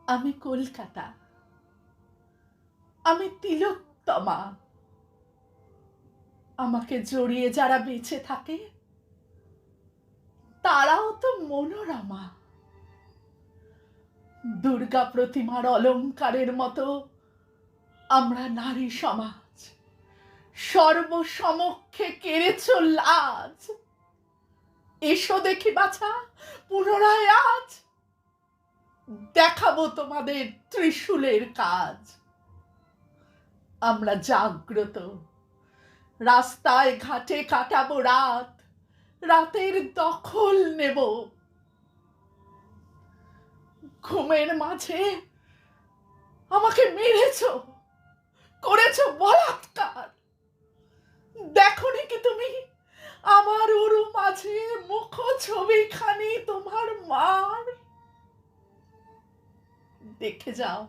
আমি কলকাতা, আমি তিলোত্তমা। আমাকে জড়িয়ে যারা বেঁচে থাকে তারাও তো মনোরমা। দুর্গা প্রতিমার অলঙ্কারের মতো আমরা নারী সমাজ সর্বসমক্ষে কেড়েছ লাজ। এসো দেখি বাছা, পুনরায় আজ দেখাবো তোমাদের ত্রিশূলের কাজ। আমরা জাগ্রত, রাস্তায় ঘাটে কাটাবো রাত, রাতের দখল নেব। ঘুমের মাঝে আমাকে মেরেছ, করেছ বলাৎকার। দেখোনি কি তুমি আমার উরু মাঝে মুখ ছবিখানি তোমার মার? দেখে যাও,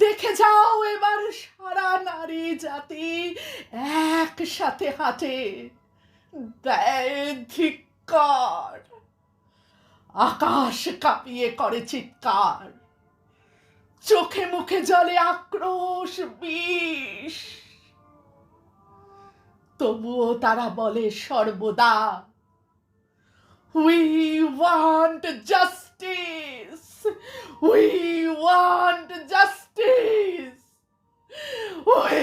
দেখে যাও এবার সারা নারী জাতি একসাথে হাঁটে, দেয় ধিক্কার। আকাশ কাঁপিয়ে করে চিৎকার, চোখে মুখে জলে আক্রোশ বিষ। তবুও তারা বলে সর্বদা, we want justice, we want justice, we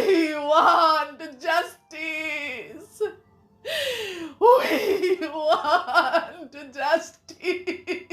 want justice, we want justice.